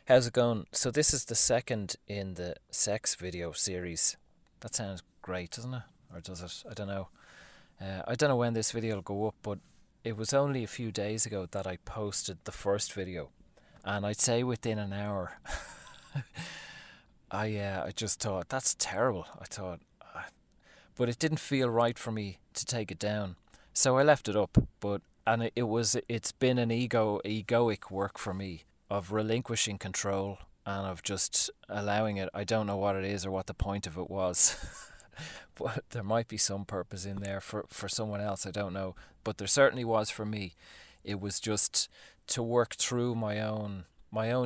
How's it going? So this is the second in the sex video series. That sounds great, doesn't it? Or does it? I don't know. I don't know when this video will go up, but it was only a few days ago that I posted the first video, and I'd say within an hour, I just thought that's terrible. I thought, but it didn't feel right for me to take it down, so I left it up. It's been an egoic work for me of relinquishing control and of just allowing it. I don't know what it is or what the point of it was. But there might be some purpose in there for someone else, I don't know. But there certainly was for me. It was just to work through my own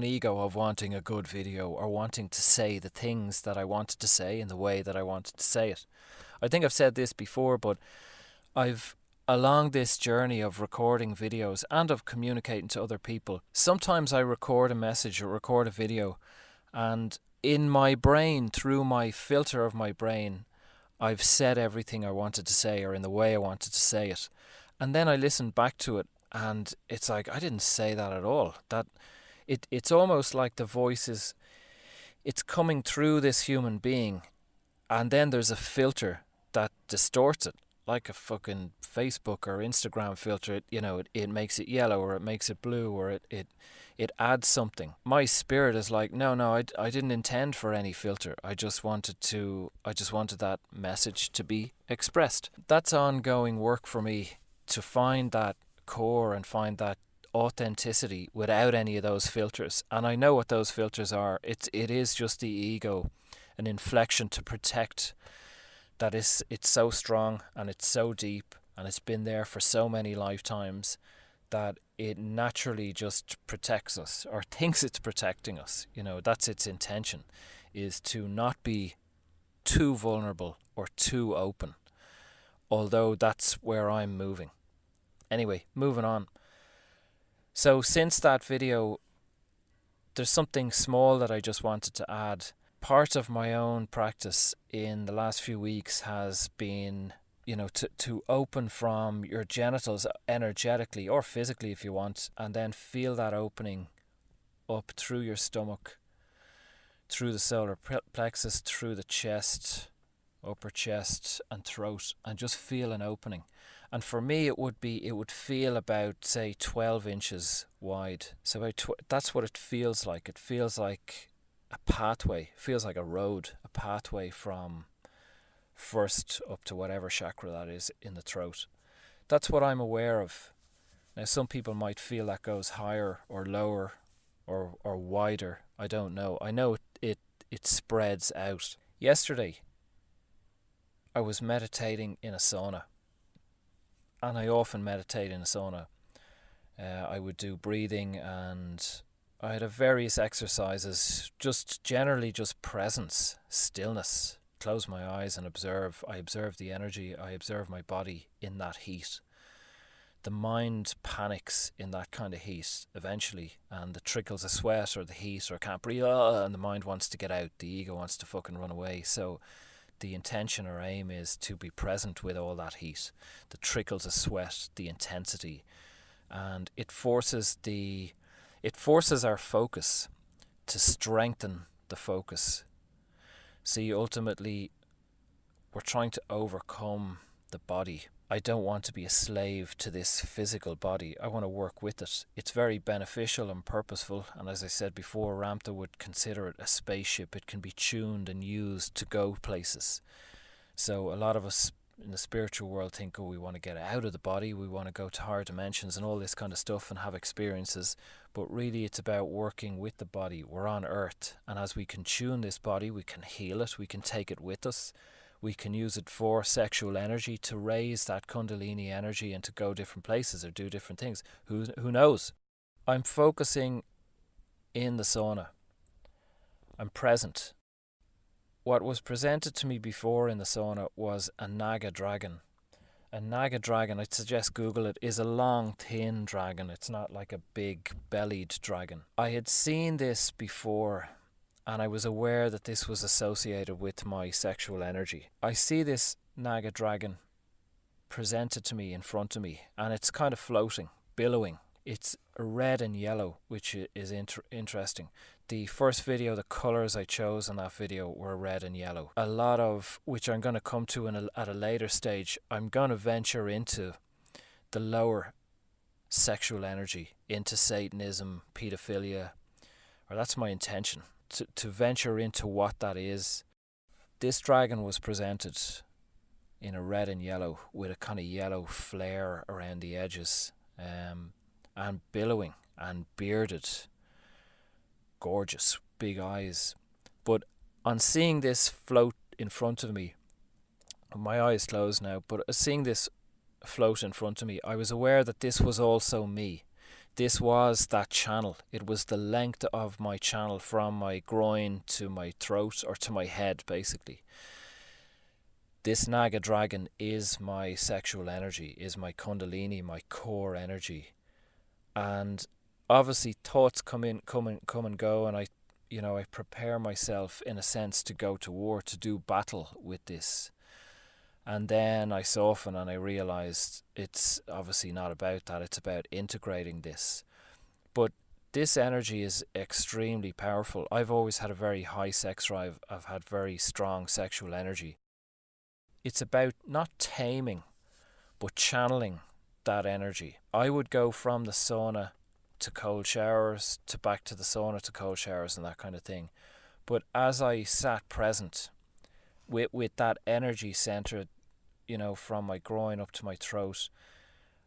ego of wanting a good video or wanting to say the things that I wanted to say in the way that I wanted to say it. I think I've said this before, but I've along this journey of recording videos and of communicating to other people, sometimes I record a message or record a video, and in my brain, through my filter of my brain, I've said everything I wanted to say or in the way I wanted to say it. And then I listen back to it and it's like I didn't say that at all. It's almost like the voice is it's coming through this human being, and then there's a filter that distorts it, like a fucking Facebook or Instagram filter. It makes it yellow or it makes it blue or it adds something. My spirit is like, no, I didn't intend for any filter. I just wanted that message to be expressed. That's ongoing work for me, to find that core and find that authenticity without any of those filters. And I know what those filters are. It is just the ego, an inflection to protect that is it's so strong and it's so deep and it's been there for so many lifetimes that it naturally just protects us or thinks it's protecting us. That's its intention, is to not be too vulnerable or too open. Although that's where I'm moving. Anyway, moving on. So since that video, there's something small that I just wanted to add. Part of my own practice in the last few weeks has been, to open from your genitals energetically or physically if you want, and then feel that opening up through your stomach, through the solar plexus, through the chest, upper chest and throat, and just feel an opening. And for me, it would feel about, say, 12 inches wide. So that's what it feels like. It feels like a pathway, feels like a road, a pathway from first up to whatever chakra that is in the throat. That's what I'm aware of. Now, some people might feel that goes higher or lower or wider. I don't know. I know it spreads out. Yesterday, I was meditating in a sauna. And I often meditate in a sauna. I would do breathing, and I had various exercises, just generally just presence, stillness. Close my eyes and observe. I observe the energy. I observe my body in that heat. The mind panics in that kind of heat eventually, and the trickles of sweat or the heat or can't breathe, and the mind wants to get out. The ego wants to fucking run away. So the intention or aim is to be present with all that heat, the trickles of sweat, the intensity, and it forces our focus to strengthen the focus. See, ultimately, we're trying to overcome the body. I don't want to be a slave to this physical body. I want to work with it. It's very beneficial and purposeful, and as I said before, Ramtha would consider it a spaceship. It can be tuned and used to go places. So a lot of us in the spiritual world think, we want to get out of the body, we want to go to higher dimensions and all this kind of stuff and have experiences, but really it's about working with the body. We're on earth, and as we can tune this body, we can heal it, we can take it with us. We can use it for sexual energy, to raise that kundalini energy and to go different places or do different things. Who knows? I'm focusing in the sauna. I'm present. What was presented to me before in the sauna was a Naga Dragon. A Naga Dragon, I'd suggest Google it, is a long, thin dragon. It's not like a big bellied dragon. I had seen this before, and I was aware that this was associated with my sexual energy. I see this Naga Dragon presented to me in front of me, and it's kind of floating, billowing, It's red and yellow, which is interesting. The first video, the colours I chose in that video were red and yellow. A lot of which I'm going to come to at a later stage. I'm going to venture into the lower sexual energy, into Satanism, pedophilia, or that's my intention, to venture into what that is. This dragon was presented in a red and yellow with a kind of yellow flare around the edges, and billowing and bearded, gorgeous, big eyes. But on seeing this float in front of me, my eyes closed now, but seeing this float in front of me, I was aware that this was also me. This was that channel. It was the length of my channel from my groin to my throat, or to my head, basically. This Naga Dragon is my sexual energy, is my kundalini, my core energy. And obviously thoughts come and go, and I prepare myself in a sense to go to war, to do battle with this. And then I soften and I realized it's obviously not about that. It's about integrating this. But this energy is extremely powerful. I've always had a very high sex drive. I've had very strong sexual energy. It's about not taming, but channeling that energy. I would go from the sauna to cold showers, to back to the sauna to cold showers and that kind of thing. But as I sat present with that energy centered, from my groin up to my throat,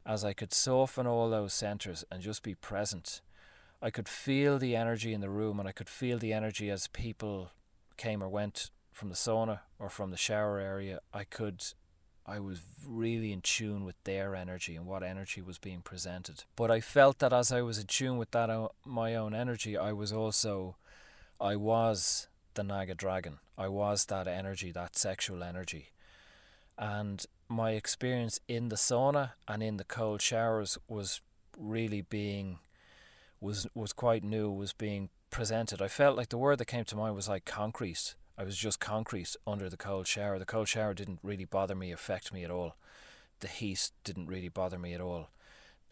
as I could soften all those centers and just be present, I could feel the energy in the room, and I could feel the energy as people came or went from the sauna or from the shower area. I was really in tune with their energy and what energy was being presented. But I felt that as I was in tune with that my own energy, I was the Naga Dragon. I was that energy, that sexual energy. And my experience in the sauna and in the cold showers was really was quite new, was being presented. I felt like the word that came to mind was like concrete. I was just concrete under the cold shower. The cold shower didn't really affect me at all. The heat didn't really bother me at all.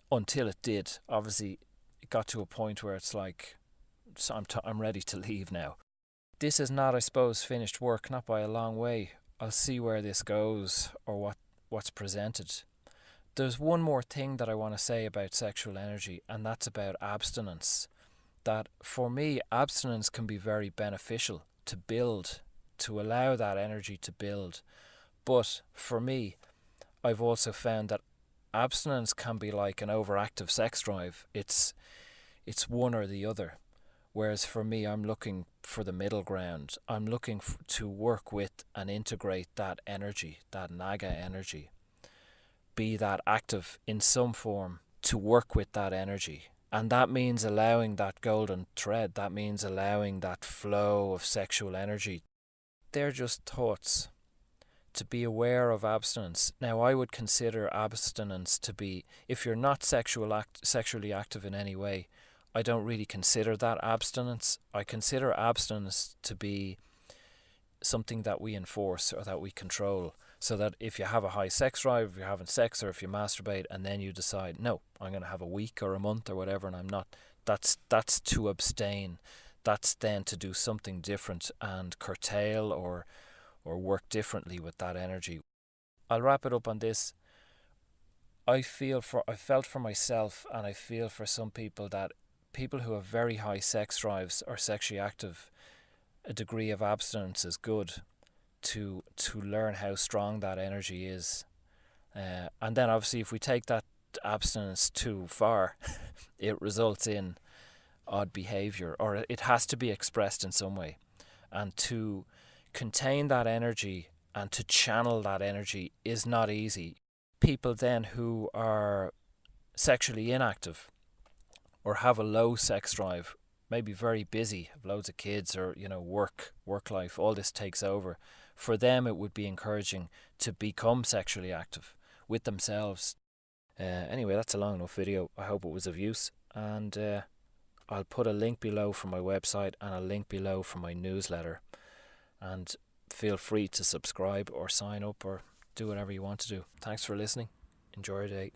Until it did. Obviously, it got to a point where it's like, I'm ready to leave now. This is not, I suppose, finished work, not by a long way. I'll see where this goes, or what's presented. There's one more thing that I want to say about sexual energy, and that's about abstinence. That for me, abstinence can be very beneficial to build, to allow that energy to build. But for me, I've also found that abstinence can be like an overactive sex drive. It's one or the other. Whereas for me, I'm looking for the middle ground. I'm looking to work with and integrate that energy, that Naga energy. Be that active in some form to work with that energy. And that means allowing that golden thread. That means allowing that flow of sexual energy. They're just thoughts. To be aware of abstinence. Now, I would consider abstinence to be, if you're not sexually active in any way, I don't really consider that abstinence. I consider abstinence to be something that we enforce or that we control. So that if you have a high sex drive, if you're having sex, or if you masturbate, and then you decide, no, I'm going to have a week or a month or whatever, and I'm not, that's to abstain. That's then to do something different and curtail or work differently with that energy. I'll wrap it up on this. I felt for myself, and I feel for some people, that people who have very high sex drives or sexually active, a degree of abstinence is good to learn how strong that energy is. And then obviously if we take that abstinence too far, it results in odd behavior, or it has to be expressed in some way. And to contain that energy and to channel that energy is not easy. People then who are sexually inactive or have a low sex drive, maybe very busy, have loads of kids, or work life, all this takes over. For them, it would be encouraging to become sexually active with themselves. Anyway, that's a long enough video. I hope it was of use, and I'll put a link below for my website and a link below for my newsletter, and feel free to subscribe or sign up or do whatever you want to do. Thanks for listening. Enjoy your day.